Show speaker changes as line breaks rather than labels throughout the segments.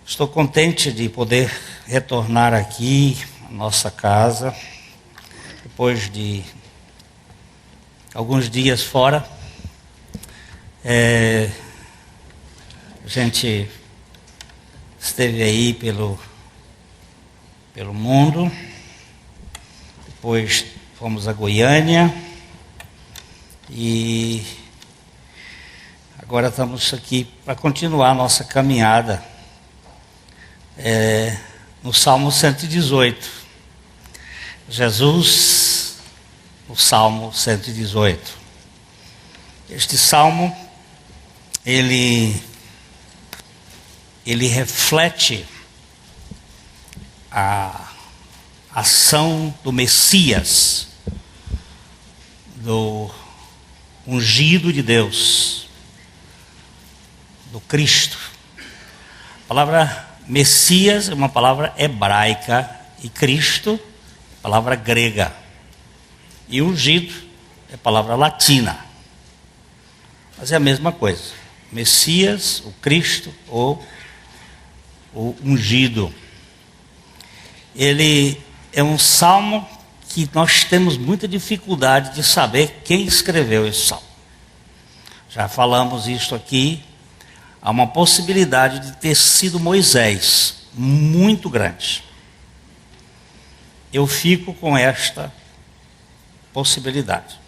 Estou contente de poder retornar aqui à nossa casa, depois de alguns dias fora. A gente esteve aí pelo mundo, depois fomos a Goiânia e agora estamos aqui para continuar a nossa caminhada no Salmo 118. Jesus, o Salmo 118. Este Salmo, ele reflete a ação do Messias, do ungido de Deus, do Cristo. A palavra Messias é uma palavra hebraica e Cristo é palavra grega. E ungido é palavra latina. Mas é a mesma coisa. Messias, o Cristo ou o ungido. Ele é um salmo que nós temos muita dificuldade de saber quem escreveu esse salmo. Já falamos isso aqui. Há uma possibilidade de ter sido Moisés, muito grande. Eu fico com esta possibilidade.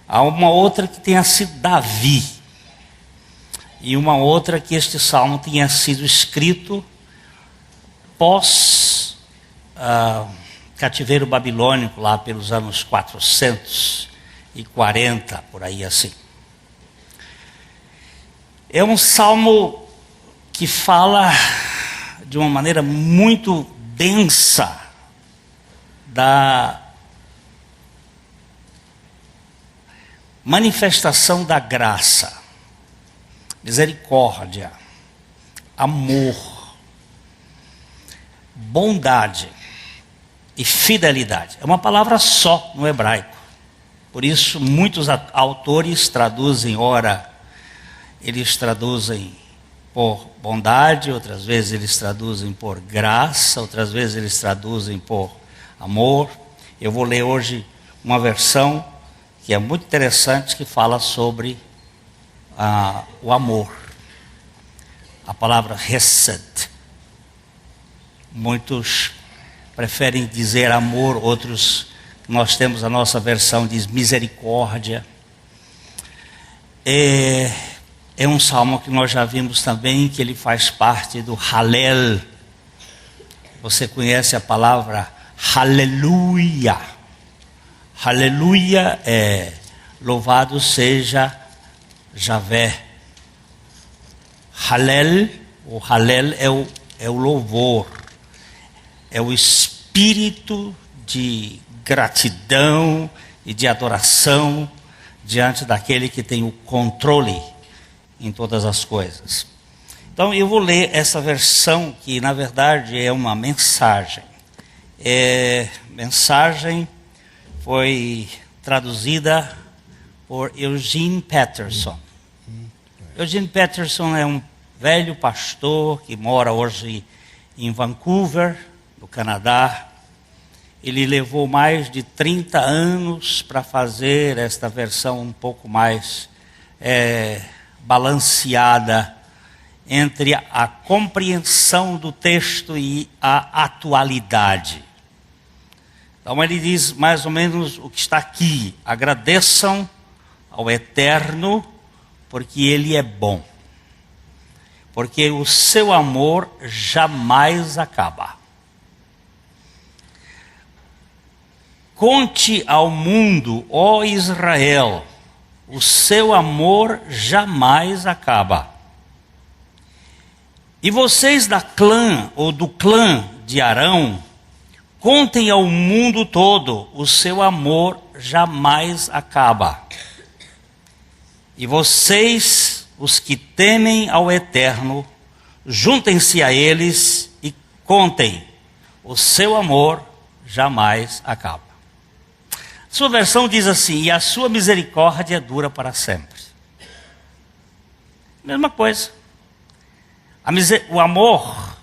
Há uma outra que tenha sido Davi. E uma outra que este salmo tenha sido escrito pós cativeiro babilônico, lá pelos anos 440, por aí assim. É um salmo que fala de uma maneira muito densa da manifestação da graça, misericórdia, amor, bondade e fidelidade. É uma palavra só no hebraico. Por isso, muitos autores traduzem, ora, eles traduzem por bondade, outras vezes eles traduzem por graça, outras vezes eles traduzem por amor. Eu vou ler hoje uma versão que é muito interessante, que fala sobre o amor. A palavra hesed. Muitos preferem dizer amor, outros, nós temos a nossa versão, diz misericórdia. É um salmo que nós já vimos também, que ele faz parte do Hallel. Você conhece a palavra Aleluia. Aleluia é louvado seja Javé. Hallel, o Hallel é o louvor, é o espírito de gratidão e de adoração diante daquele que tem o controle em todas as coisas. Então eu vou ler essa versão que na verdade é uma mensagem. Mensagem foi traduzida por Eugene Peterson. Eugene Peterson é um velho pastor que mora hoje em Vancouver, no Canadá. Ele levou mais de 30 anos para fazer esta versão um pouco mais balanceada entre a compreensão do texto e a atualidade. Então ele diz mais ou menos o que está aqui: agradeçam ao Eterno, porque Ele é bom, porque o seu amor jamais acaba. Conte ao mundo, ó Israel, o seu amor jamais acaba. E vocês do clã de Arão, contem ao mundo todo, o seu amor jamais acaba. E vocês, os que temem ao Eterno, juntem-se a eles e contem, o seu amor jamais acaba. Sua versão diz assim: e a sua misericórdia dura para sempre. Mesma coisa. O amor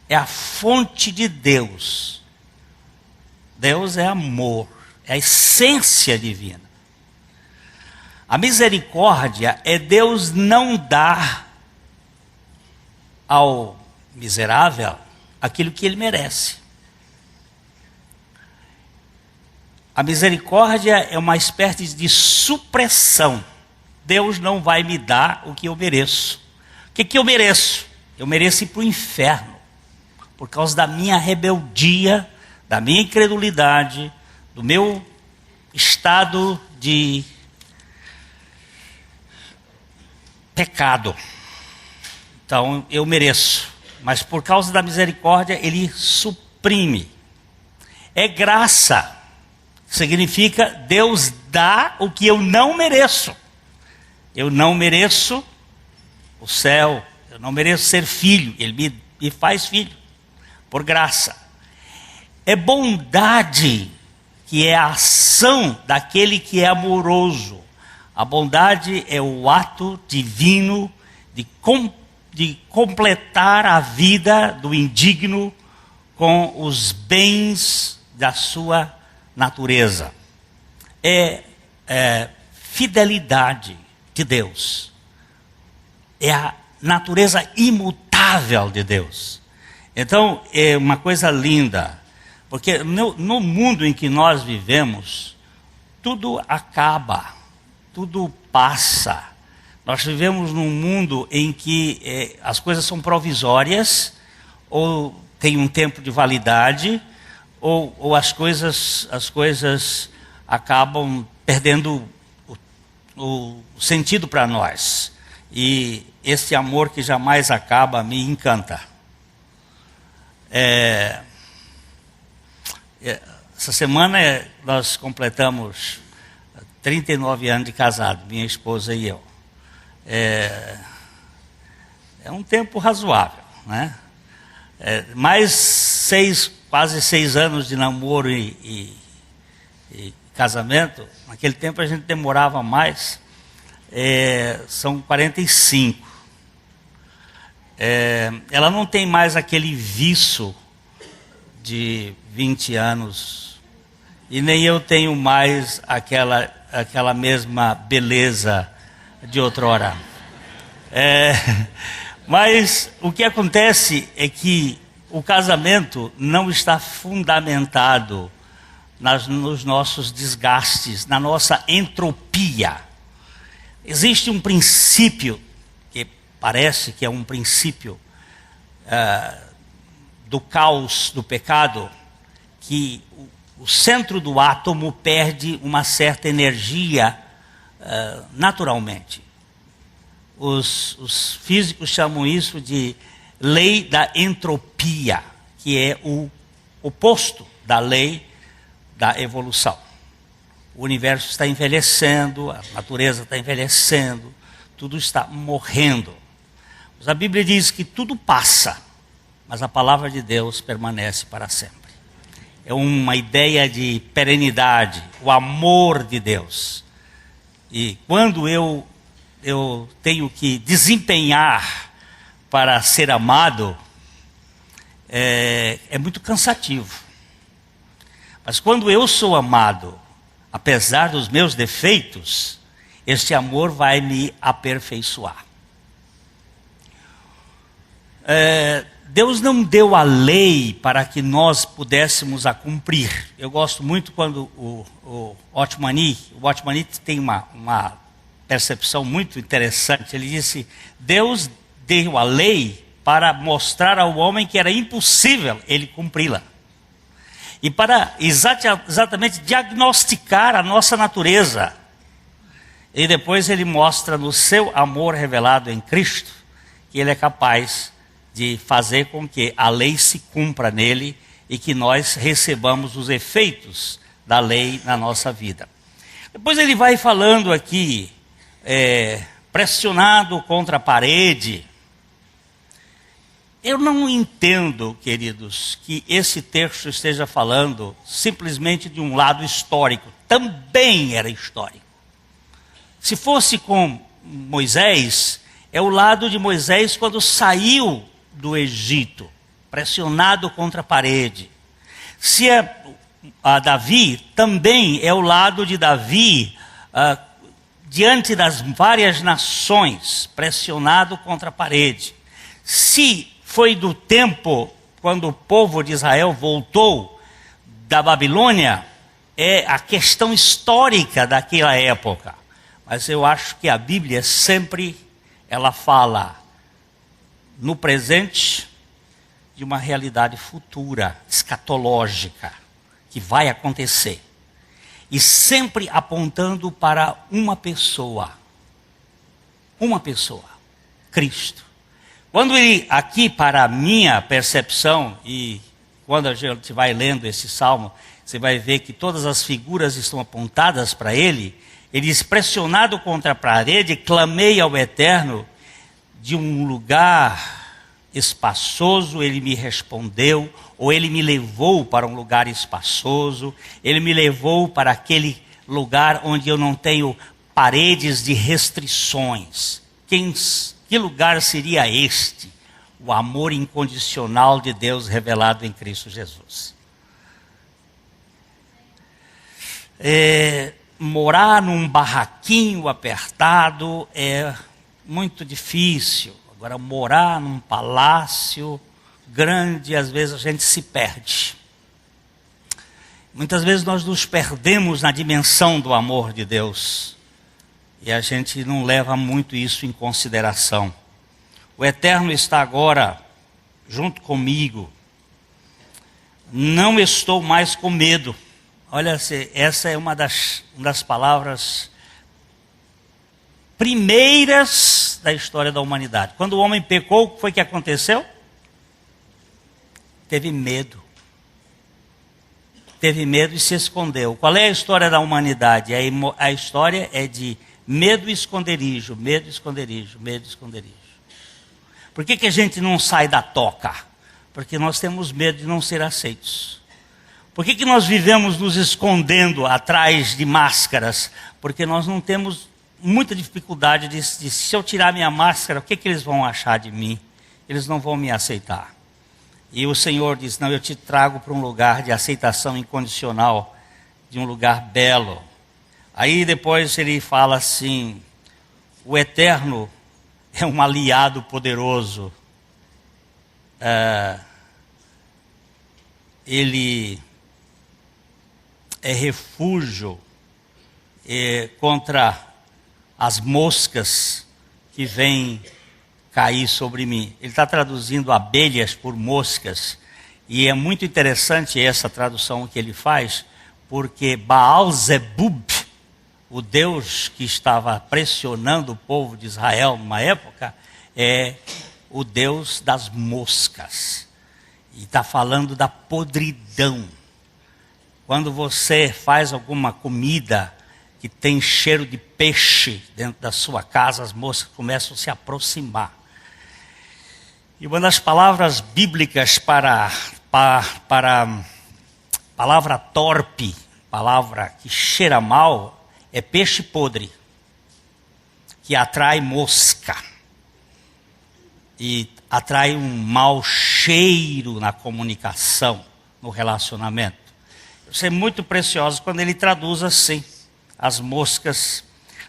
é a fonte de Deus. Deus é amor, é a essência divina. A misericórdia é Deus não dar ao miserável aquilo que ele merece. A misericórdia é uma espécie de supressão. Deus não vai me dar o que eu mereço. O que eu mereço? Eu mereço ir para o inferno, por causa da minha rebeldia, da minha incredulidade, do meu estado de pecado. Então eu mereço, mas por causa da misericórdia ele suprime. É graça, significa Deus dá o que eu não mereço. Eu não mereço o céu, eu não mereço ser filho, ele me faz filho, por graça. É bondade, que é a ação daquele que é amoroso. A bondade é o ato divino de completar a vida do indigno com os bens da sua natureza. É fidelidade de Deus. É a natureza imutável de Deus. Então, é uma coisa linda, porque no mundo em que nós vivemos, tudo acaba, tudo passa. Nós vivemos num mundo em que as coisas são provisórias, ou tem um tempo de validade, ou as coisas acabam perdendo o sentido para nós. E esse amor que jamais acaba me encanta. Essa semana nós completamos 39 anos de casado, minha esposa e eu. É um tempo razoável, né? Mais quase 6 anos de namoro e casamento. Naquele tempo a gente demorava mais. São 45. Ela não tem mais aquele vício de 20 anos, e nem eu tenho mais aquela mesma beleza de outrora. Mas o que acontece é que o casamento não está fundamentado nos nossos desgastes, na nossa entropia. Existe um princípio, que parece que é um princípio do caos, do pecado, que o centro do átomo perde uma certa energia naturalmente. Os físicos chamam isso de lei da entropia, que é o oposto da lei da evolução. O universo está envelhecendo, a natureza está envelhecendo, tudo está morrendo. Mas a Bíblia diz que tudo passa, mas a palavra de Deus permanece para sempre. É uma ideia de perenidade, o amor de Deus. E quando eu tenho que desempenhar para ser amado, é muito cansativo. Mas quando eu sou amado, apesar dos meus defeitos, este amor vai me aperfeiçoar. Deus não deu a lei para que nós pudéssemos a cumprir. Eu gosto muito quando o Otmani tem uma percepção muito interessante. Ele disse: Deus deu a lei para mostrar ao homem que era impossível ele cumpri-la. E para exatamente diagnosticar a nossa natureza. E depois ele mostra no seu amor revelado em Cristo que ele é capaz de fazer com que a lei se cumpra nele e que nós recebamos os efeitos da lei na nossa vida. Depois ele vai falando aqui, pressionado contra a parede. Eu não entendo, queridos, que esse texto esteja falando simplesmente de um lado histórico. Também era histórico. Se fosse com Moisés, é o lado de Moisés quando saiu do Egito, pressionado contra a parede. Se é a Davi, também é o lado de Davi diante das várias nações, pressionado contra a parede. Se foi do tempo quando o povo de Israel voltou da Babilônia, é a questão histórica daquela época. Mas eu acho que a Bíblia sempre ela fala no presente de uma realidade futura, escatológica, que vai acontecer. E sempre apontando para uma pessoa, Cristo. Quando ele, aqui para a minha percepção, e quando a gente vai lendo esse salmo, você vai ver que todas as figuras estão apontadas para ele. Ele diz, pressionado contra a parede, clamei ao Eterno de um lugar espaçoso, ele me respondeu, ou ele me levou para um lugar espaçoso, ele me levou para aquele lugar onde eu não tenho paredes de restrições. Que lugar seria este? O amor incondicional de Deus revelado em Cristo Jesus. Morar num barraquinho apertado é muito difícil. Agora, morar num palácio grande, às vezes a gente se perde. Muitas vezes nós nos perdemos na dimensão do amor de Deus. E a gente não leva muito isso em consideração. O Eterno está agora junto comigo. Não estou mais com medo. Olha, essa é uma das palavras primeiras da história da humanidade. Quando o homem pecou, o que foi que aconteceu? Teve medo. Teve medo e se escondeu. Qual é a história da humanidade? A história é de medo e esconderijo, medo e esconderijo, medo e esconderijo. Por que a gente não sai da toca? Porque nós temos medo de não ser aceitos. Por que nós vivemos nos escondendo atrás de máscaras? Porque nós não temos muita dificuldade de se eu tirar minha máscara, o que eles vão achar de mim? Eles não vão me aceitar. E o Senhor diz, não, eu te trago para um lugar de aceitação incondicional, de um lugar belo. Aí depois ele fala assim, o Eterno é um aliado poderoso. Ele é refúgio contra as moscas que vêm cair sobre mim. Ele está traduzindo abelhas por moscas. E é muito interessante essa tradução que ele faz, porque Baal-zebub, o Deus que estava pressionando o povo de Israel numa época, é o Deus das moscas. E está falando da podridão. Quando você faz alguma comida que tem cheiro de peixe dentro da sua casa, as moscas começam a se aproximar. E uma das palavras bíblicas para palavra torpe, palavra que cheira mal, é peixe podre, que atrai mosca. E atrai um mau cheiro na comunicação, no relacionamento. Isso é muito precioso quando ele traduz assim, as moscas.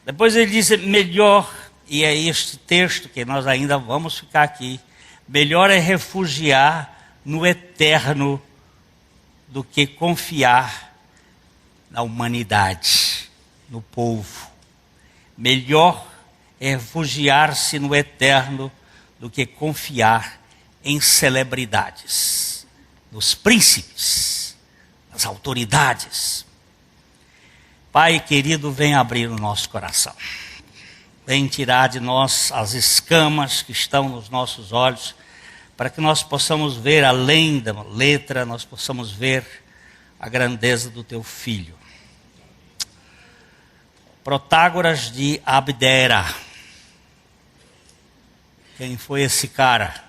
Depois ele diz, melhor, e é este texto que nós ainda vamos ficar aqui, melhor é refugiar no Eterno do que confiar na humanidade, no povo. Melhor é refugiar-se no Eterno do que confiar em celebridades, nos príncipes, nas autoridades. Pai querido, vem abrir o nosso coração. Vem tirar de nós as escamas que estão nos nossos olhos, para que nós possamos ver além da letra, nós possamos ver a grandeza do teu Filho. Protágoras de Abdera. Quem foi esse cara?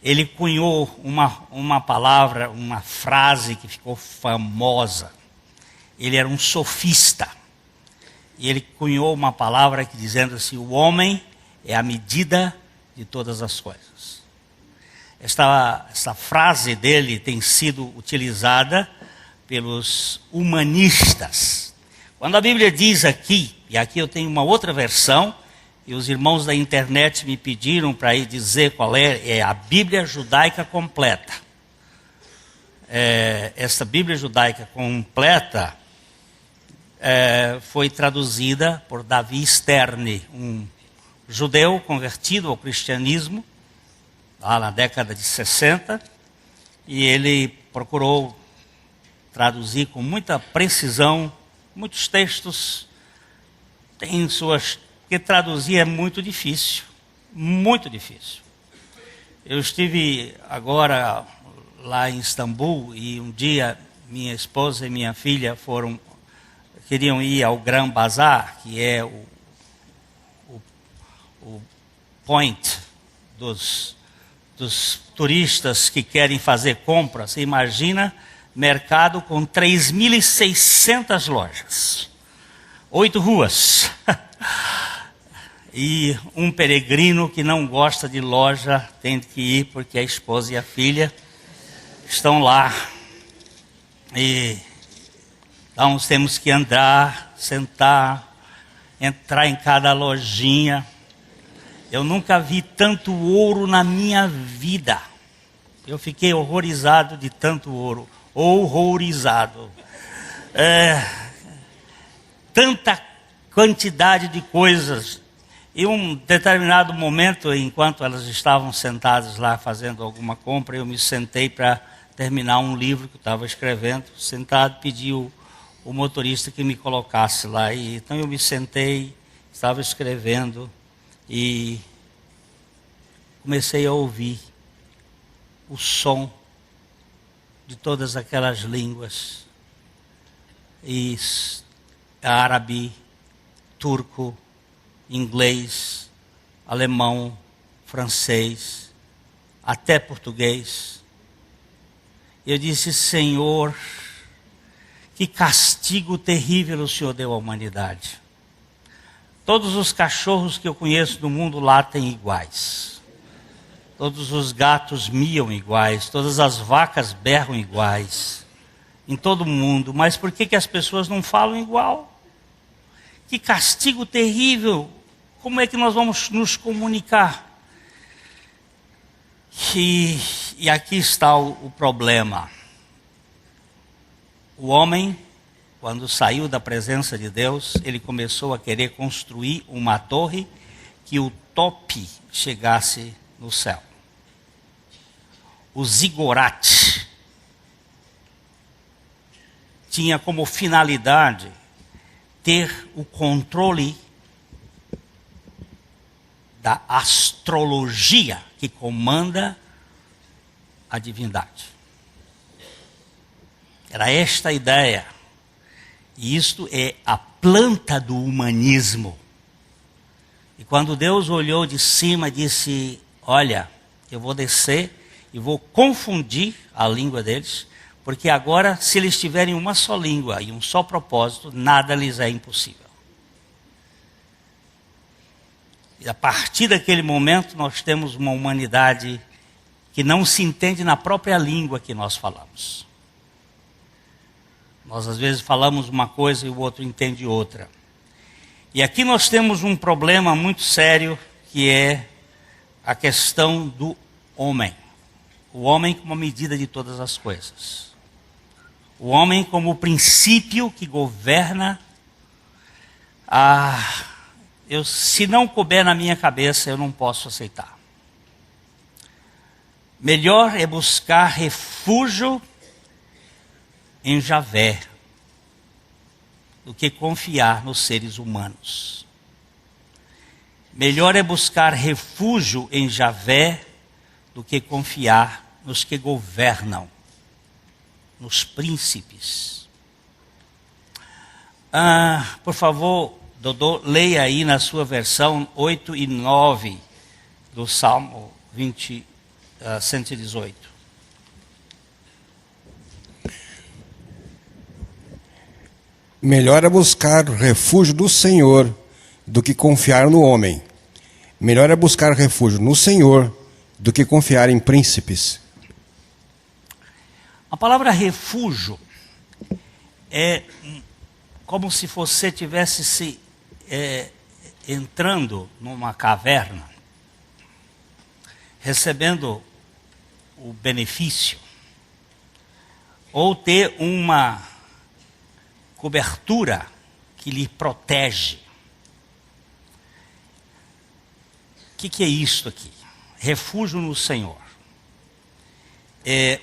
Ele cunhou uma palavra, uma frase que ficou famosa. Ele era um sofista. E ele cunhou uma palavra que dizendo assim, o homem é a medida de todas as coisas. Esta frase dele tem sido utilizada pelos humanistas. Quando a Bíblia diz aqui, e aqui eu tenho uma outra versão, e os irmãos da internet me pediram para ir dizer qual é a Bíblia Judaica Completa. Essa Bíblia Judaica Completa foi traduzida por Davi Stern, um judeu convertido ao cristianismo, lá na década de 60, e ele procurou traduzir com muita precisão muitos textos. Tem suas... porque traduzir é muito difícil, muito difícil. Eu estive agora lá em Istambul e um dia minha esposa e minha filha queriam ir ao Gran Bazar, que é o point dos turistas que querem fazer compras. Você imagina mercado com 3.600 lojas, 8 ruas. E um peregrino que não gosta de loja tem que ir porque a esposa e a filha estão lá. E então temos que andar, sentar, entrar em cada lojinha. Eu nunca vi tanto ouro na minha vida. Eu fiquei horrorizado de tanto ouro. Horrorizado. Tanta quantidade de coisas. E um determinado momento, enquanto elas estavam sentadas lá fazendo alguma compra, eu me sentei para terminar um livro que eu estava escrevendo. Sentado, pedi o motorista que me colocasse lá. Então eu me sentei, estava escrevendo e comecei a ouvir o som de todas aquelas línguas. E árabe, turco, inglês, alemão, francês, até português. Eu disse: Senhor, que castigo terrível o Senhor deu à humanidade. Todos os cachorros que eu conheço no mundo latem iguais. Todos os gatos miam iguais. Todas as vacas berram iguais. Em todo mundo. Mas por que as pessoas não falam igual? Que castigo terrível! Como é que nós vamos nos comunicar? E aqui está o problema. O homem, quando saiu da presença de Deus, ele começou a querer construir uma torre que o tope chegasse no céu. O zigurate tinha como finalidade ter o controle da astrologia que comanda a divindade. Era esta a ideia. E isto é a planta do humanismo. E quando Deus olhou de cima, disse: olha, eu vou descer e vou confundir a língua deles, porque agora, se eles tiverem uma só língua e um só propósito, nada lhes é impossível. E a partir daquele momento, nós temos uma humanidade que não se entende na própria língua que nós falamos. Nós às vezes falamos uma coisa e o outro entende outra. E aqui nós temos um problema muito sério, que é a questão do homem. O homem como medida de todas as coisas. O homem como o princípio que governa. Se não couber na minha cabeça, eu não posso aceitar. Melhor é buscar refúgio em Javé do que confiar nos seres humanos. Melhor é buscar refúgio em Javé do que confiar nos que governam, nos príncipes. Por favor, Dodô, leia aí na sua versão 8 e 9 do Salmo 118.
Melhor é buscar refúgio do Senhor do que confiar no homem. Melhor é buscar refúgio no Senhor do que confiar em príncipes.
A palavra refúgio é como se você tivesse entrando numa caverna, recebendo o benefício, ou ter uma cobertura que lhe protege. O que é isto aqui? Refúgio no Senhor.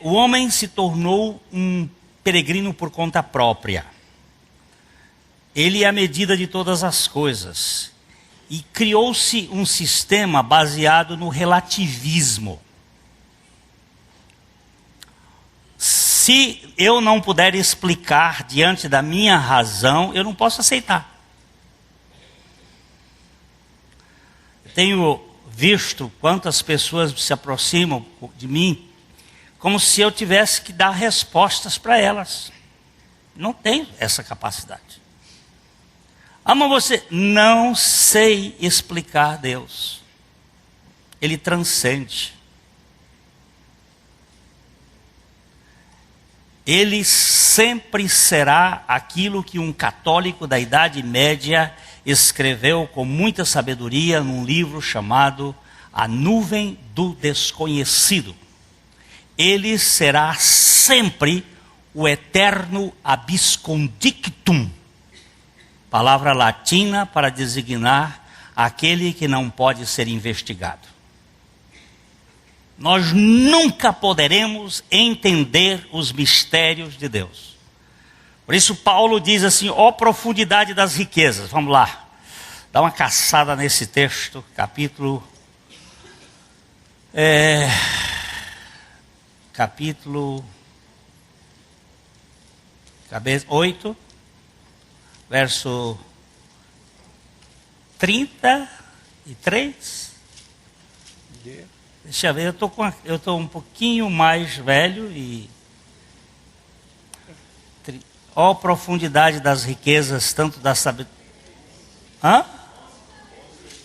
O homem se tornou um peregrino por conta própria. Ele é a medida de todas as coisas. E criou-se um sistema baseado no relativismo. Se eu não puder explicar diante da minha razão, eu não posso aceitar. Tenho visto quantas pessoas se aproximam de mim como se eu tivesse que dar respostas para elas. Não tenho essa capacidade. Ama você? Não sei explicar Deus. Ele transcende. Ele sempre será aquilo que um católico da Idade Média escreveu com muita sabedoria num livro chamado A Nuvem do Desconhecido. Ele será sempre o eterno abscondictum, palavra latina para designar aquele que não pode ser investigado. Nós nunca poderemos entender os mistérios de Deus. Por isso Paulo diz assim, ó profundidade das riquezas. Vamos lá, dá uma caçada nesse texto, capítulo 8, verso 33. Deixa eu ver, eu estou um pouquinho mais velho e... Ó profundidade das riquezas, tanto da sabedoria...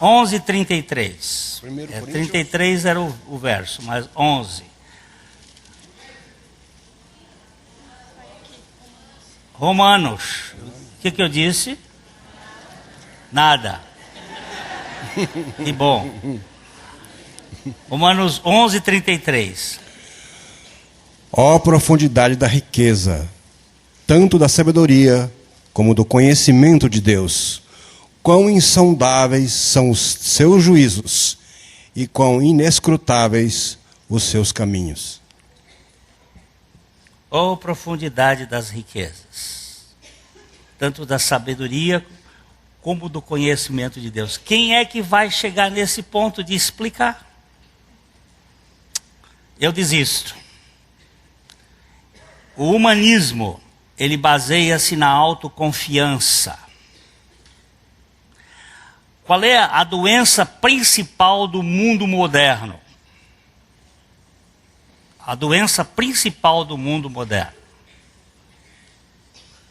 11:33. 33 era o verso, mas 11. Romanos. O que eu disse? Nada. Que bom. Romanos 11:33.
Ó profundidade da riqueza, tanto da sabedoria como do conhecimento de Deus. Quão insondáveis são os seus juízos e quão inescrutáveis os seus caminhos.
Ó profundidade das riquezas, tanto da sabedoria como do conhecimento de Deus. Quem é que vai chegar nesse ponto de explicar? Eu desisto. O humanismo, ele baseia-se na autoconfiança. Qual é a doença principal do mundo moderno? A doença principal do mundo moderno.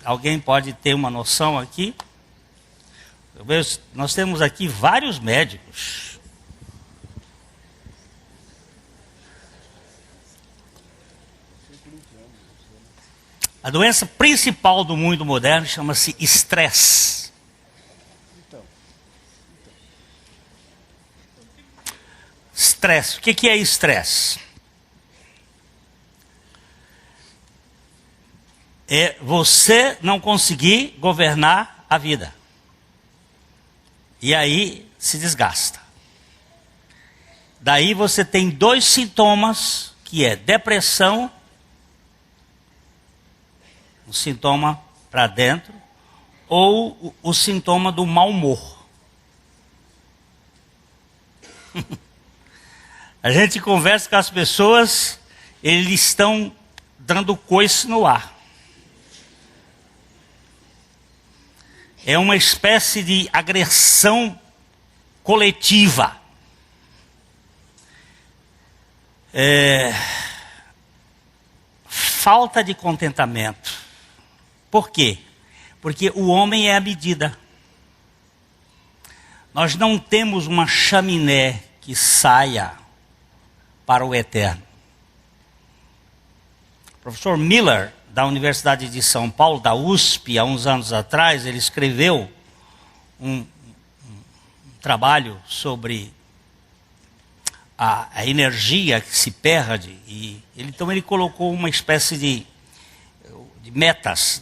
Alguém pode ter uma noção aqui? Nós temos aqui vários médicos. A doença principal do mundo moderno chama-se estresse. Estresse. O que é estresse? É você não conseguir governar a vida. E aí se desgasta. Daí você tem dois sintomas, que é depressão, um sintoma para dentro, ou o sintoma do mau humor. A gente conversa com as pessoas, eles estão dando coice no ar. É uma espécie de agressão coletiva. Falta de contentamento. Por quê? Porque o homem é a medida. Nós não temos uma chaminé que saia para o eterno. O professor Miller, da Universidade de São Paulo, da USP, há uns anos atrás, ele escreveu um trabalho sobre a energia que se perde, então ele colocou uma espécie de metas.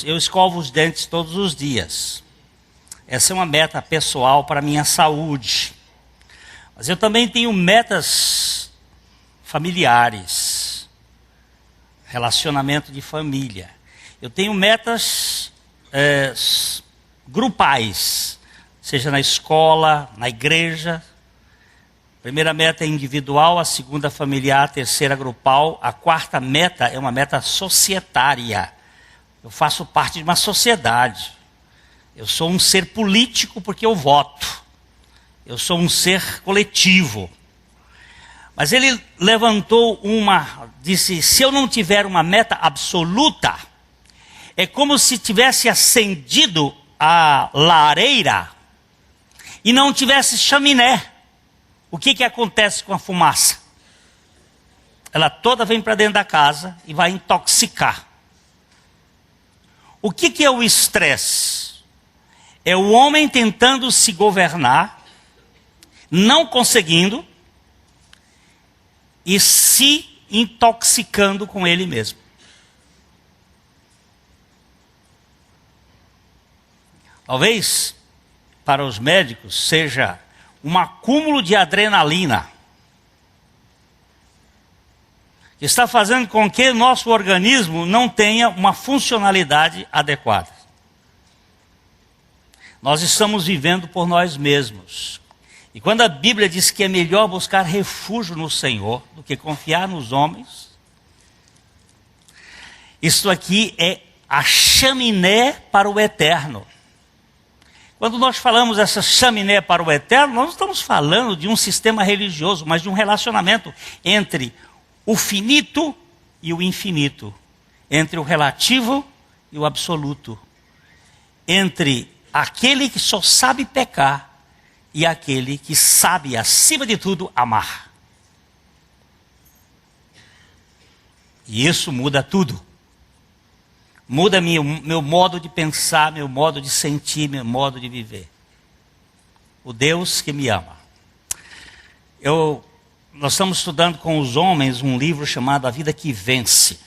Eu escovo os dentes todos os dias. Essa é uma meta pessoal para a minha saúde. Mas eu também tenho metas familiares, relacionamento de família. Eu tenho metas grupais, seja na escola, na igreja. A primeira meta é individual, a segunda familiar, a terceira grupal, a quarta meta é uma meta societária. Eu faço parte de uma sociedade. Eu sou um ser político porque eu voto. Eu sou um ser coletivo. Mas ele levantou disse, se eu não tiver uma meta absoluta, é como se tivesse acendido a lareira e não tivesse chaminé. O que acontece com a fumaça? Ela toda vem para dentro da casa e vai intoxicar. O que é o estresse? É o homem tentando se governar, não conseguindo e se intoxicando com ele mesmo. Talvez para os médicos seja um acúmulo de adrenalina que está fazendo com que nosso organismo não tenha uma funcionalidade adequada. Nós estamos vivendo por nós mesmos. E quando a Bíblia diz que é melhor buscar refúgio no Senhor do que confiar nos homens, isto aqui é a chaminé para o eterno. Quando nós falamos essa chaminé para o eterno, nós não estamos falando de um sistema religioso, mas de um relacionamento entre o finito e o infinito, entre o relativo e o absoluto, entre aquele que só sabe pecar e aquele que sabe, acima de tudo, amar. E isso muda tudo. Muda meu modo de pensar, meu modo de sentir, meu modo de viver. O Deus que me ama. Nós estamos estudando com os homens um livro chamado A Vida que Vence,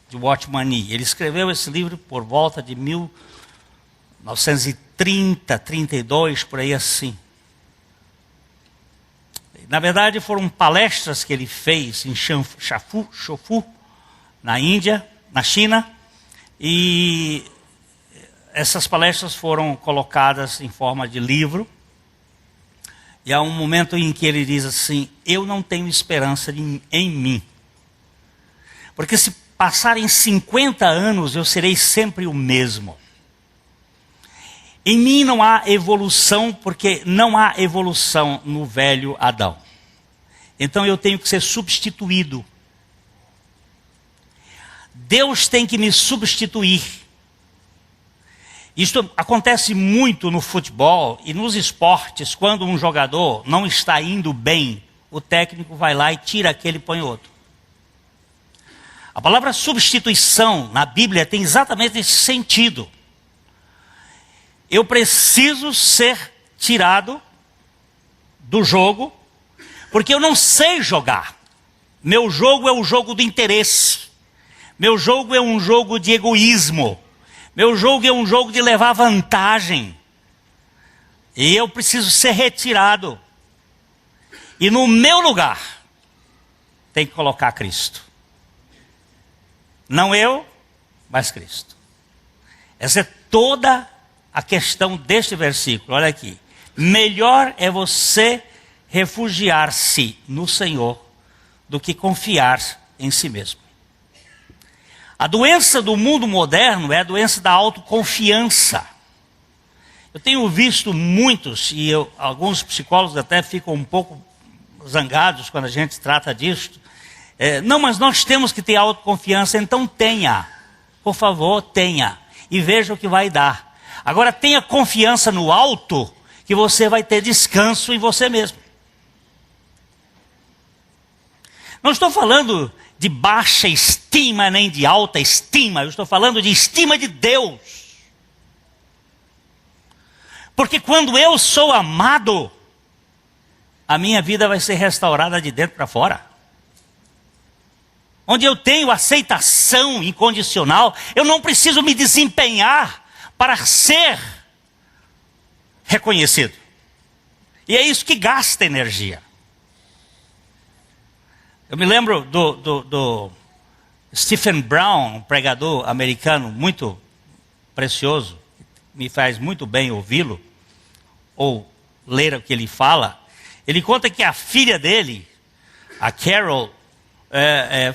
de Watchman Nee. Ele escreveu esse livro por volta de 1930, 32, por aí assim. Na verdade, foram palestras que ele fez em Shofu, na Índia, na China, e essas palestras foram colocadas em forma de livro. E há um momento em que ele diz assim: eu não tenho esperança em mim, porque se passarem 50 anos eu serei sempre o mesmo. Em mim não há evolução, porque não há evolução no velho Adão. Então eu tenho que ser substituído. Deus tem que me substituir. Isto acontece muito no futebol e nos esportes. Quando um jogador não está indo bem, o técnico vai lá e tira aquele e põe outro. A palavra substituição na Bíblia tem exatamente esse sentido. Eu preciso ser tirado do jogo, porque eu não sei jogar. Meu jogo é o jogo do interesse. Meu jogo é um jogo de egoísmo. Meu jogo é um jogo de levar vantagem. E eu preciso ser retirado. E no meu lugar, tem que colocar Cristo. Não eu, mas Cristo. Essa é toda a questão deste versículo. Olha aqui. Melhor é você refugiar-se no Senhor do que confiar em si mesmo. A doença do mundo moderno é a doença da autoconfiança. Eu tenho visto muitos, e alguns psicólogos até ficam um pouco zangados quando a gente trata disso. Não, mas nós temos que ter autoconfiança, então tenha. Por favor, tenha. E veja o que vai dar. Agora tenha confiança no alto, que você vai ter descanso em você mesmo. Não estou falando de baixa estima nem de alta estima, eu estou falando de estima de Deus. Porque quando eu sou amado, a minha vida vai ser restaurada de dentro para fora. Onde eu tenho aceitação incondicional, eu não preciso me desempenhar para ser reconhecido. E é isso que gasta energia. Eu me lembro do Stephen Brown, um pregador americano muito precioso, me faz muito bem ouvi-lo, ou ler o que ele fala. Ele conta que a filha dele, a Carol,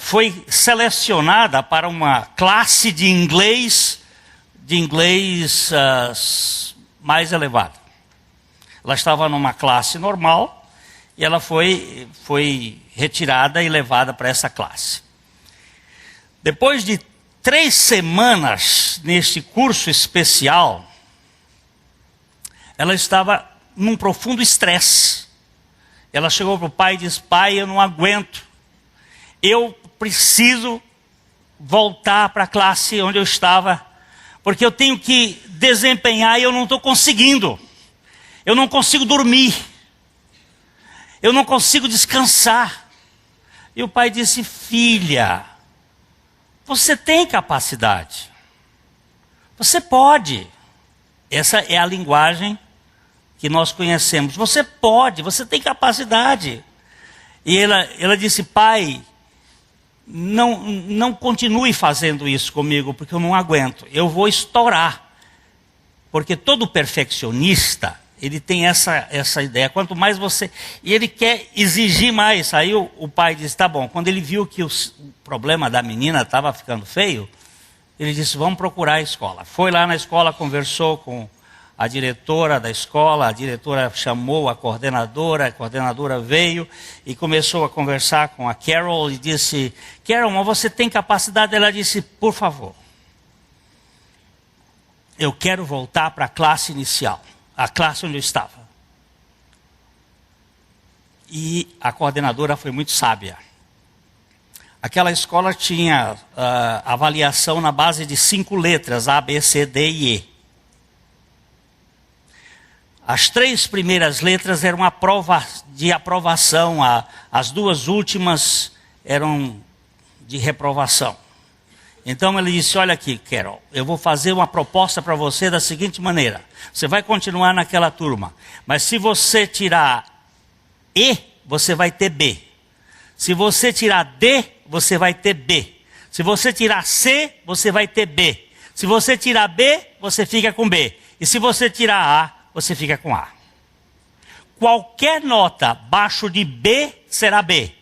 foi selecionada para uma classe de inglês mais elevada. Ela estava numa classe normal e ela foi retirada e levada para essa classe. Depois de 3 semanas neste curso especial, ela estava num profundo estresse. Ela chegou para o pai e disse: pai, eu não aguento. Eu preciso voltar para a classe onde eu estava, porque eu tenho que desempenhar e eu não estou conseguindo. Eu não consigo dormir. Eu não consigo descansar. E o pai disse: filha, você tem capacidade. Você pode. Essa é a linguagem que nós conhecemos. Você pode, você tem capacidade. E ela disse: pai, não continue fazendo isso comigo, porque eu não aguento. Eu vou estourar. Porque todo perfeccionista, ele tem essa ideia. Quanto mais você... E ele quer exigir mais. Aí o pai disse: tá bom. Quando ele viu que o problema da menina estava ficando feio, ele disse: vamos procurar a escola. Foi lá na escola, conversou com a diretora da escola. A diretora chamou a coordenadora veio e começou a conversar com a Carol e disse: Carol, mas você tem capacidade? Ela disse: por favor, eu quero voltar para a classe inicial, a classe onde eu estava. E a coordenadora foi muito sábia. Aquela escola tinha avaliação na base de 5 letras, A, B, C, D e E. As 3 primeiras letras eram a prova de aprovação, as 2 últimas eram de reprovação. Então ele disse: olha aqui, Carol, eu vou fazer uma proposta para você da seguinte maneira. Você vai continuar naquela turma, mas se você tirar E, você vai ter B. Se você tirar D, você vai ter B. Se você tirar C, você vai ter B. Se você tirar B, você fica com B. E se você tirar A, você fica com A. Qualquer nota abaixo de B será B.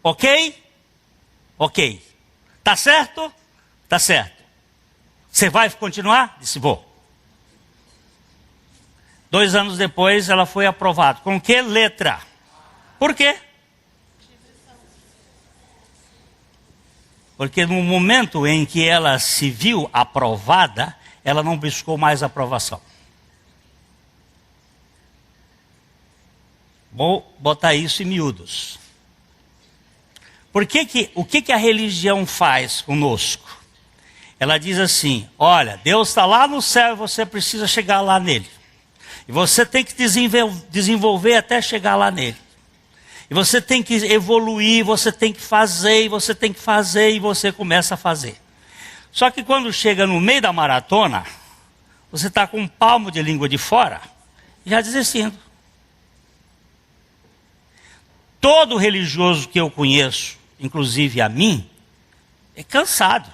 Ok? Ok. Tá certo? Tá certo. Você vai continuar? Disse: vou. 2 anos depois ela foi aprovada. Com que letra? Por quê? Porque no momento em que ela se viu aprovada, ela não buscou mais aprovação. Vou botar isso em miúdos. O que a religião faz conosco? Ela diz assim: olha, Deus está lá no céu e você precisa chegar lá nele. E você tem que desenvolver até chegar lá nele. E você tem que evoluir, você tem que fazer, e você tem que fazer, e você começa a fazer. Só que quando chega no meio da maratona, você está com um palmo de língua de fora, já desistindo. Todo religioso que eu conheço, inclusive a mim, é cansado,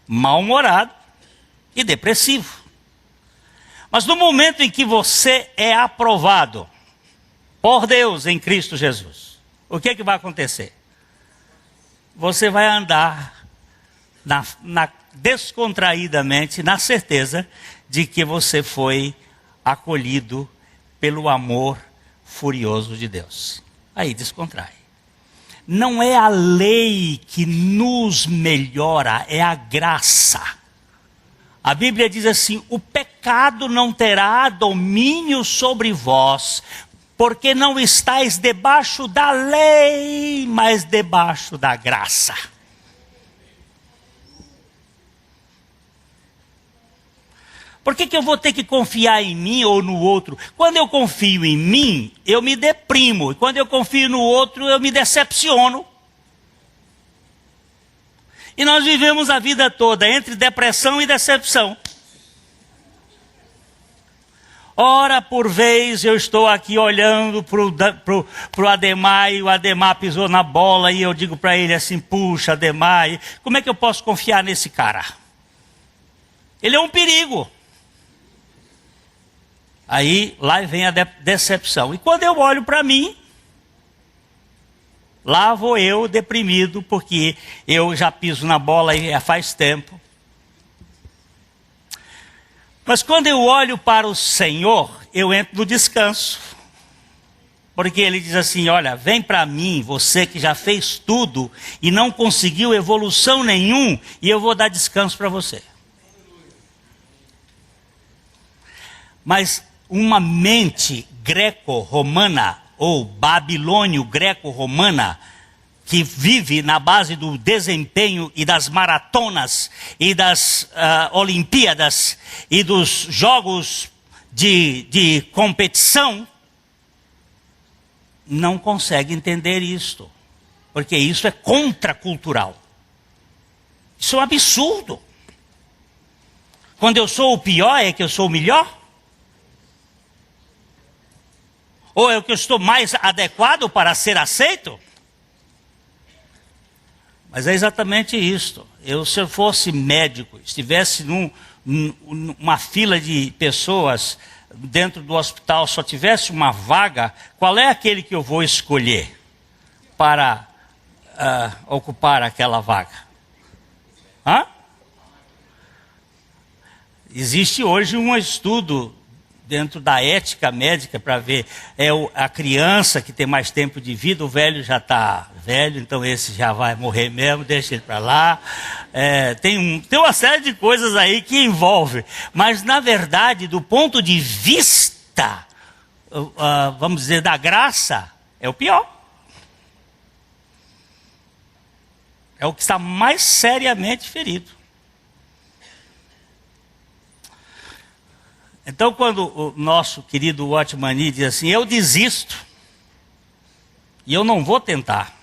mal-humorado e depressivo. Mas no momento em que você é aprovado por Deus em Cristo Jesus, o que é que vai acontecer? Você vai andar descontraídamente, na certeza de que você foi acolhido pelo amor furioso de Deus. Aí descontrai. Não é a lei que nos melhora, é a graça. A Bíblia diz assim: o pecado não terá domínio sobre vós, porque não estáis debaixo da lei, mas debaixo da graça. Por que eu vou ter que confiar em mim ou no outro? Quando eu confio em mim, eu me deprimo. E quando eu confio no outro, eu me decepciono. E nós vivemos a vida toda entre depressão e decepção. Ora por vez eu estou aqui olhando para o Ademar, e o Ademar pisou na bola, e eu digo para ele assim: puxa, Ademar, como é que eu posso confiar nesse cara? Ele é um perigo. Aí lá vem a decepção. E quando eu olho para mim, lá vou eu deprimido, porque eu já piso na bola e faz tempo. Mas quando eu olho para o Senhor, eu entro no descanso. Porque Ele diz assim: olha, vem para mim, você que já fez tudo e não conseguiu evolução nenhum, e eu vou dar descanso para você. Mas uma mente greco-romana, ou babilônio-greco-romana, que vive na base do desempenho e das maratonas e das Olimpíadas e dos jogos de competição, não consegue entender isto, porque isso é contracultural. Isso é um absurdo. Quando eu sou o pior, é que eu sou o melhor? Ou é o que eu estou mais adequado para ser aceito? Mas é exatamente isto. Se eu fosse médico, estivesse numa fila de pessoas dentro do hospital, só tivesse uma vaga, qual é aquele que eu vou escolher para ocupar aquela vaga? Existe hoje um estudo dentro da ética médica para ver, a criança que tem mais tempo de vida, o velho já está velho, então esse já vai morrer mesmo, deixa ele para lá. Tem uma série de coisas aí que envolve, mas na verdade, do ponto de vista, vamos dizer, da graça, é o pior. É o que está mais seriamente ferido. Então, quando o nosso querido Watchmani diz assim: eu desisto, e eu não vou tentar,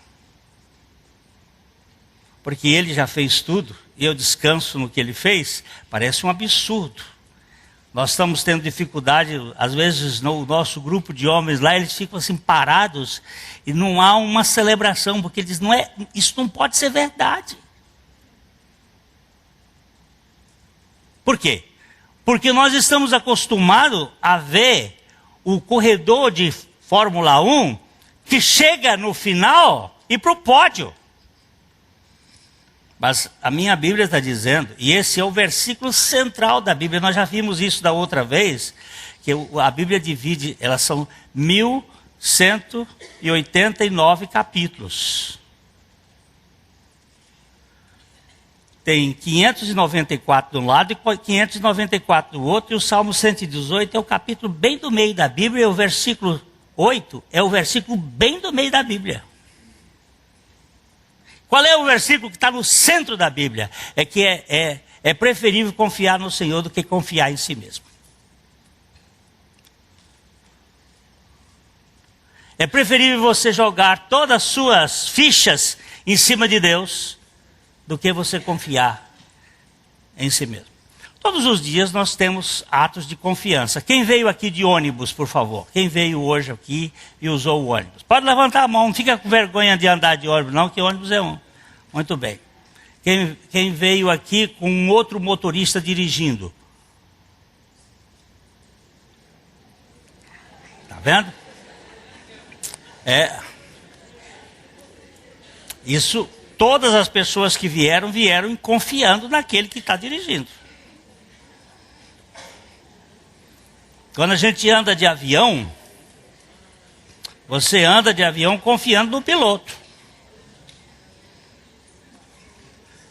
porque ele já fez tudo, e eu descanso no que ele fez, parece um absurdo. Nós estamos tendo dificuldade, às vezes no nosso grupo de homens lá, eles ficam assim parados, e não há uma celebração, porque eles dizem: isso não pode ser verdade. Por quê? Porque nós estamos acostumados a ver o corredor de Fórmula 1 que chega no final e para o pódio. Mas a minha Bíblia está dizendo, e esse é o versículo central da Bíblia, nós já vimos isso da outra vez, que a Bíblia divide, elas são 1189 capítulos. Tem 594 de um lado e 594 do outro, e o Salmo 118 é o capítulo bem do meio da Bíblia, e o versículo 8 é o versículo bem do meio da Bíblia. Qual é o versículo que está no centro da Bíblia? É que é preferível confiar no Senhor do que confiar em si mesmo. É preferível você jogar todas as suas fichas em cima de Deus do que você confiar em si mesmo. Todos os dias nós temos atos de confiança. Quem veio aqui de ônibus, por favor? Quem veio hoje aqui e usou o ônibus? Pode levantar a mão, não fica com vergonha de andar de ônibus não, que ônibus é um. Muito bem. Quem veio aqui com um outro motorista dirigindo? Está vendo? Isso... Todas as pessoas que vieram confiando naquele que está dirigindo. Quando a gente anda de avião, você anda de avião confiando no piloto.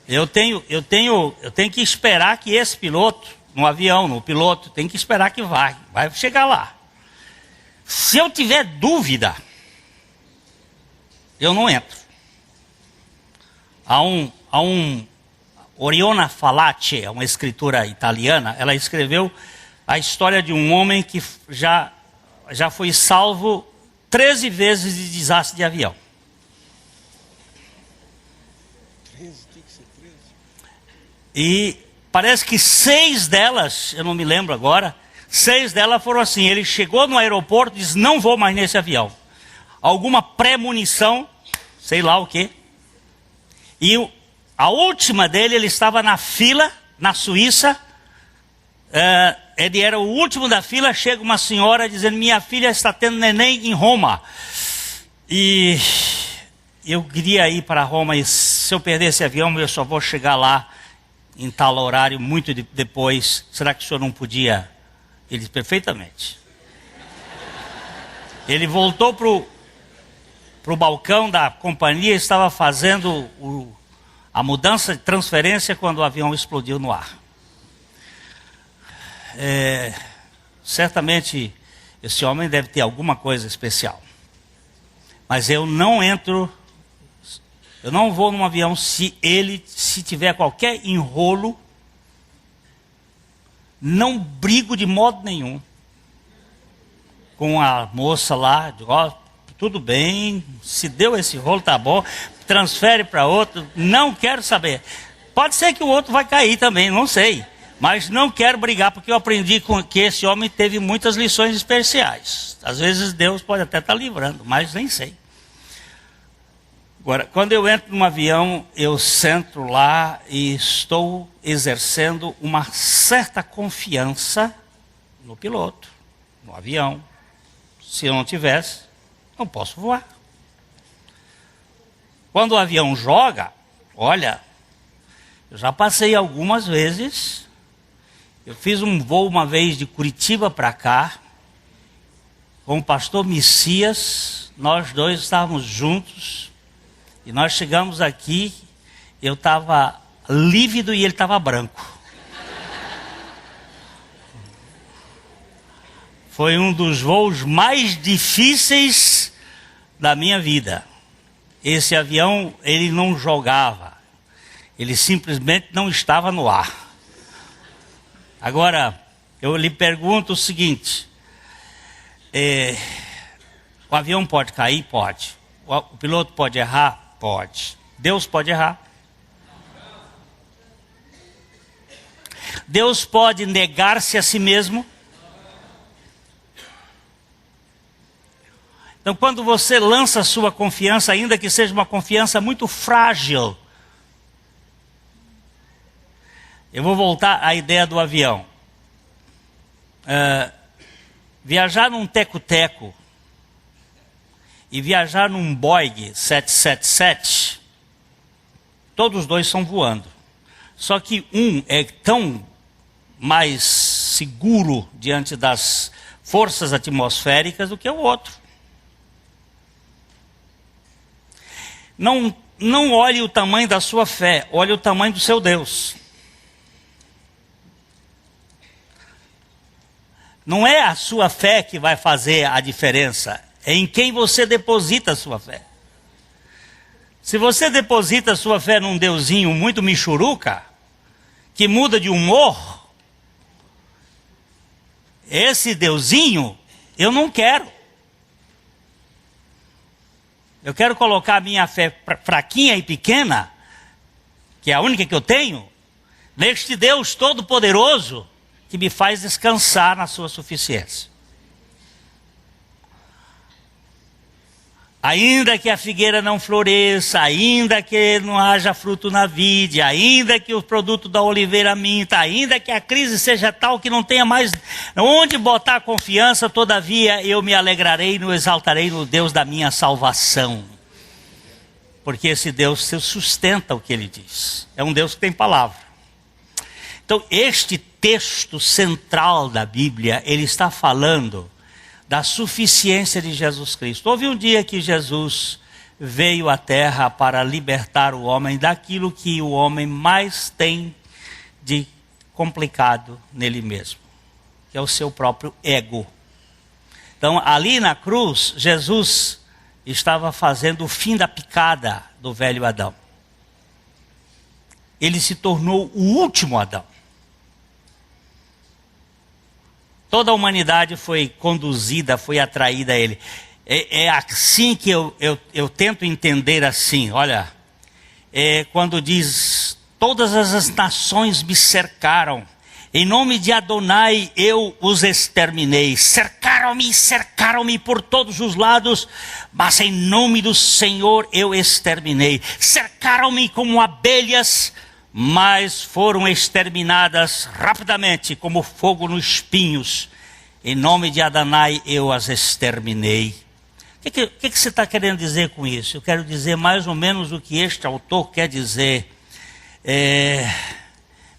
Eu tenho que esperar que esse piloto, no avião, no piloto, tem que esperar que vai chegar lá. Se eu tiver dúvida, eu não entro. Há um Oriana Fallaci, uma escritora italiana, ela escreveu a história de um homem que já foi salvo 13 vezes de desastre de avião.
13, tem que ser 13.
E parece que 6 delas, eu não me lembro agora, 6 delas foram assim: ele chegou no aeroporto e disse, não vou mais nesse avião. Alguma pré-munição, sei lá o quê. E a última dele, ele estava na fila, na Suíça, ele era o último da fila, chega uma senhora dizendo, minha filha está tendo neném em Roma. E eu queria ir para Roma, e se eu perder esse avião, eu só vou chegar lá em tal horário, muito depois. Será que o senhor não podia? Ele disse, perfeitamente. Ele voltou para o balcão da companhia, estava fazendo a mudança de transferência quando o avião explodiu no ar. Certamente esse homem deve ter alguma coisa especial. Mas eu não entro, eu não vou num avião se tiver qualquer enrolo. Não brigo de modo nenhum com a moça lá, digo, ó, tudo bem, se deu esse rolo, tá bom, transfere para outro, não quero saber. Pode ser que o outro vai cair também, não sei, mas não quero brigar, porque eu aprendi que esse homem teve muitas lições especiais. Às vezes Deus pode até estar livrando, mas nem sei. Agora, quando eu entro num avião, eu sento lá e estou exercendo uma certa confiança no piloto, no avião. Se eu não tivesse, não posso voar. Quando o avião joga, olha, eu já passei algumas vezes. Eu fiz um voo uma vez de Curitiba para cá, com o pastor Messias, nós dois estávamos juntos. E nós chegamos aqui, eu estava lívido e ele estava branco. Foi um dos voos mais difíceis da minha vida. Esse avião, ele não jogava. Ele simplesmente não estava no ar. Agora, eu lhe pergunto o seguinte. O avião pode cair? Pode. O piloto pode errar? Pode. Deus pode errar. Deus pode negar-se a si mesmo. Então, quando você lança a sua confiança, ainda que seja uma confiança muito frágil, eu vou voltar à ideia do avião. Viajar num teco-teco e viajar num Boeing 777, todos os dois estão voando. Só que um é tão mais seguro diante das forças atmosféricas do que o outro. Não olhe o tamanho da sua fé, olhe o tamanho do seu Deus. Não é a sua fé que vai fazer a diferença, é em quem você deposita a sua fé. Se você deposita a sua fé num deusinho muito michuruca, que muda de humor, esse deusinho eu não quero. Eu quero colocar a minha fé fraquinha e pequena, que é a única que eu tenho, neste Deus todo-poderoso, que me faz descansar na sua suficiência. Ainda que a figueira não floresça, ainda que não haja fruto na vide, ainda que o produto da oliveira minta, ainda que a crise seja tal que não tenha mais onde botar a confiança, todavia eu me alegrarei e me exaltarei no Deus da minha salvação. Porque esse Deus sustenta o que ele diz. É um Deus que tem palavra. Então, este texto central da Bíblia, ele está falando da suficiência de Jesus Cristo. Houve um dia que Jesus veio à terra para libertar o homem daquilo que o homem mais tem de complicado nele mesmo, que é o seu próprio ego. Então, ali na cruz, Jesus estava fazendo o fim da picada do velho Adão. Ele se tornou o último Adão. Toda a humanidade foi conduzida, foi atraída a ele. É assim que eu tento entender assim, olha, quando diz, todas as nações me cercaram, em nome de Adonai eu os exterminei, cercaram-me por todos os lados, mas em nome do Senhor eu exterminei, cercaram-me como abelhas, mas foram exterminadas rapidamente como fogo nos espinhos, em nome de Adonai eu as exterminei. O que você está querendo dizer com isso? Eu quero dizer mais ou menos o que este autor quer dizer.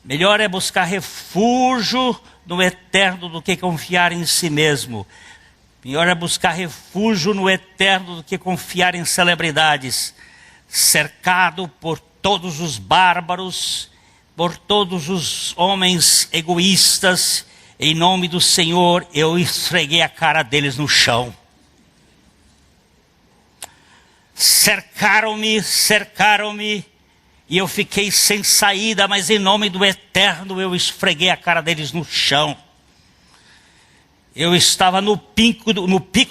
Melhor é buscar refúgio no eterno do que confiar em si mesmo. Melhor é buscar refúgio no eterno do que confiar em celebridades. Cercado por todos os bárbaros, por todos os homens egoístas, em nome do Senhor eu esfreguei a cara deles no chão. Cercaram-me, e eu fiquei sem saída, mas em nome do Eterno eu esfreguei a cara deles no chão. Eu estava no pico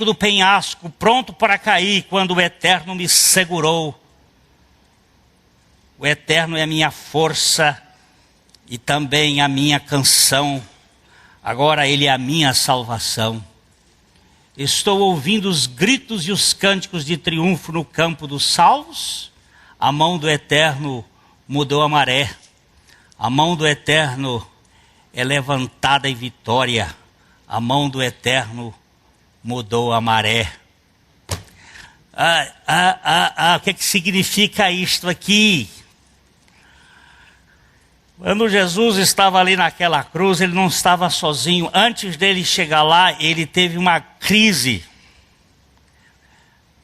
do penhasco, pronto para cair, quando o Eterno me segurou. O Eterno é a minha força e também a minha canção. Agora Ele é a minha salvação. Estou ouvindo os gritos e os cânticos de triunfo no campo dos salvos. A mão do Eterno mudou a maré. A mão do Eterno é levantada em vitória. A mão do Eterno mudou a maré. O que significa isto aqui? Quando Jesus estava ali naquela cruz, ele não estava sozinho. Antes dele chegar lá, ele teve uma crise.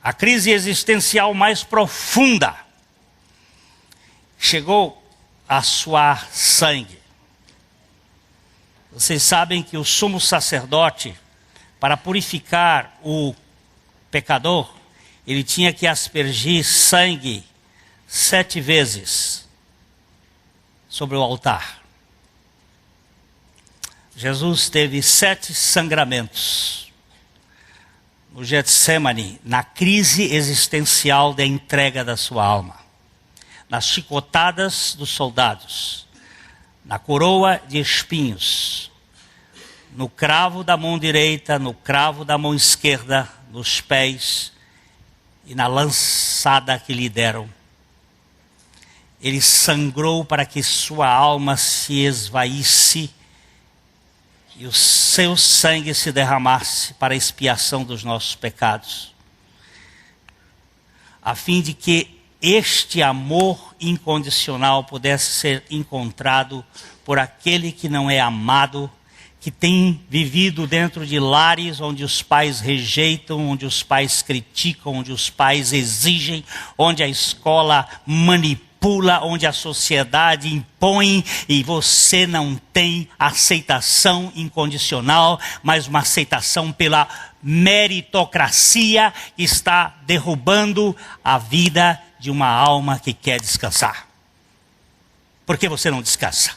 A crise existencial mais profunda. Chegou a suar sangue. Vocês sabem que o sumo sacerdote, para purificar o pecador, ele tinha que aspergir sangue 7 vezes sobre o altar. Jesus teve 7 sangramentos no Getsemane, na crise existencial da entrega da sua alma, nas chicotadas dos soldados, na coroa de espinhos, no cravo da mão direita, no cravo da mão esquerda, nos pés e na lançada que lhe deram. Ele sangrou para que sua alma se esvaísse e o seu sangue se derramasse para a expiação dos nossos pecados, a fim de que este amor incondicional pudesse ser encontrado por aquele que não é amado, que tem vivido dentro de lares onde os pais rejeitam, onde os pais criticam, onde os pais exigem, onde a escola manipula, onde a sociedade impõe e você não tem aceitação incondicional, mas uma aceitação pela meritocracia que está derrubando a vida de uma alma que quer descansar. Por que você não descansa?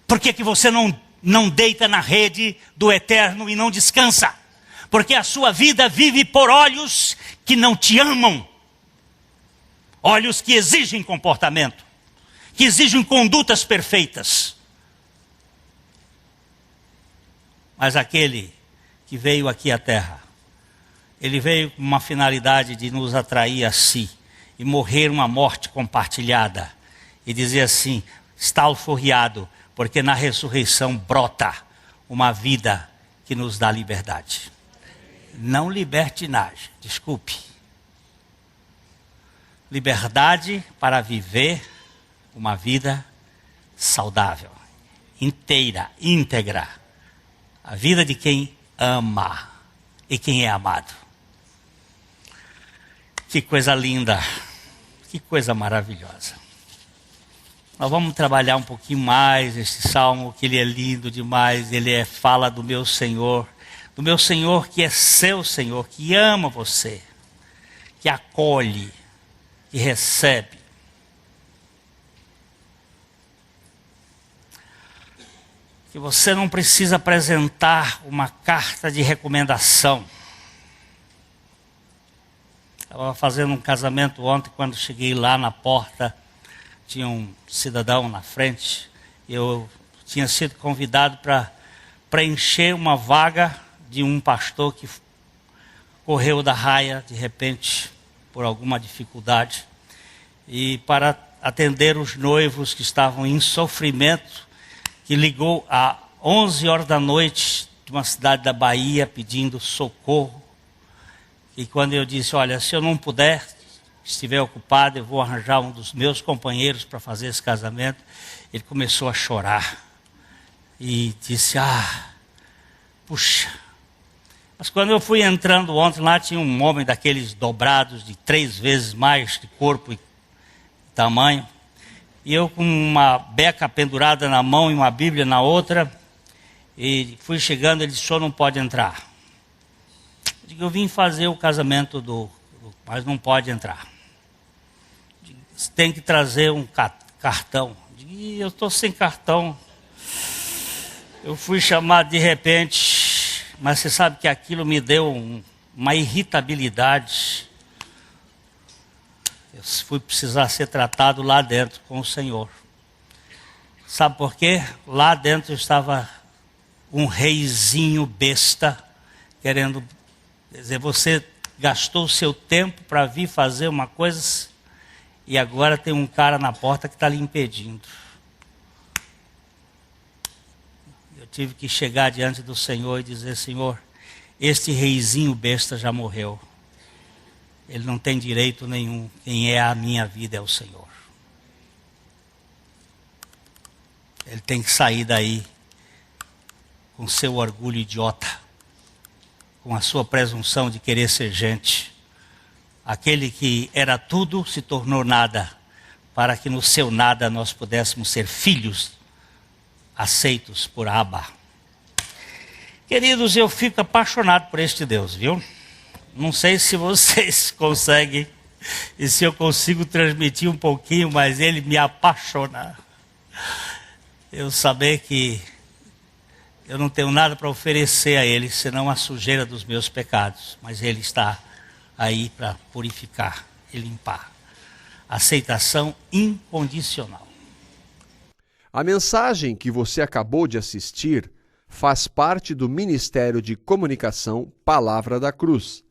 Por que você não deita na rede do Eterno e não descansa? Porque a sua vida vive por olhos que não te amam. Olhos que exigem comportamento, que exigem condutas perfeitas. Mas aquele que veio aqui à terra, ele veio com uma finalidade de nos atrair a si e morrer uma morte compartilhada e dizer assim: está alforriado, porque na ressurreição brota uma vida que nos dá liberdade. Não libertinagem, desculpe. Liberdade para viver uma vida saudável, inteira, íntegra. A vida de quem ama e quem é amado. Que coisa linda, que coisa maravilhosa. Nós vamos trabalhar um pouquinho mais este salmo, que ele é lindo demais. Ele fala do meu Senhor que é seu Senhor, que ama você, que acolhe, que recebe. Que você não precisa apresentar uma carta de recomendação. Estava fazendo um casamento ontem, quando cheguei lá na porta, tinha um cidadão na frente. Eu tinha sido convidado para preencher uma vaga de um pastor que correu da raia de repente por alguma dificuldade. E para atender os noivos que estavam em sofrimento, que ligou a 11 horas da noite de uma cidade da Bahia pedindo socorro. E quando eu disse, olha, se eu não puder, estiver ocupado, eu vou arranjar um dos meus companheiros para fazer esse casamento. Ele começou a chorar e disse, puxa. Mas quando eu fui entrando ontem lá, tinha um homem daqueles dobrados de 3 vezes mais de corpo e tamanho. E eu com uma beca pendurada na mão e uma Bíblia na outra. E fui chegando, ele disse, o senhor não pode entrar. Eu digo, eu vim fazer o casamento mas não pode entrar. Você tem que trazer um cartão. Eu estou sem cartão. Eu fui chamado de repente, mas você sabe que aquilo me deu uma irritabilidade. Eu fui precisar ser tratado lá dentro com o Senhor. Sabe por quê? Lá dentro estava um reizinho besta, querendo dizer, você gastou o seu tempo para vir fazer uma coisa e agora tem um cara na porta que está lhe impedindo. Eu tive que chegar diante do Senhor e dizer, Senhor, este reizinho besta já morreu. Ele não tem direito nenhum. Quem é a minha vida é o Senhor. Ele tem que sair daí com seu orgulho idiota, com a sua presunção de querer ser gente. Aquele que era tudo se tornou nada, para que no seu nada nós pudéssemos ser filhos aceitos por Abba. Queridos, eu fico apaixonado por este Deus, viu? Não sei se vocês conseguem e se eu consigo transmitir um pouquinho, mas ele me apaixona. Eu saber que eu não tenho nada para oferecer a ele, senão a sujeira dos meus pecados. Mas ele está aí para purificar e limpar. Aceitação incondicional.
A mensagem que você acabou de assistir faz parte do Ministério de Comunicação Palavra da Cruz.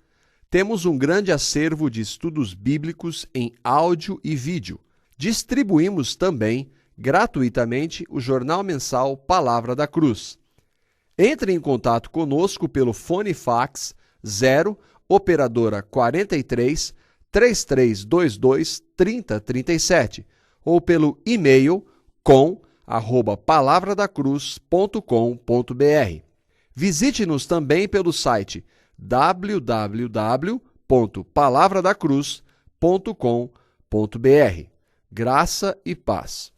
Temos um grande acervo de estudos bíblicos em áudio e vídeo. Distribuímos também, gratuitamente, o jornal mensal Palavra da Cruz. Entre em contato conosco pelo fone fax 0 operadora 43 3322 3037 ou pelo e-mail com@palavradacruz.com.br. Visite-nos também pelo site www.palavradacruz.com.br. Graça e paz.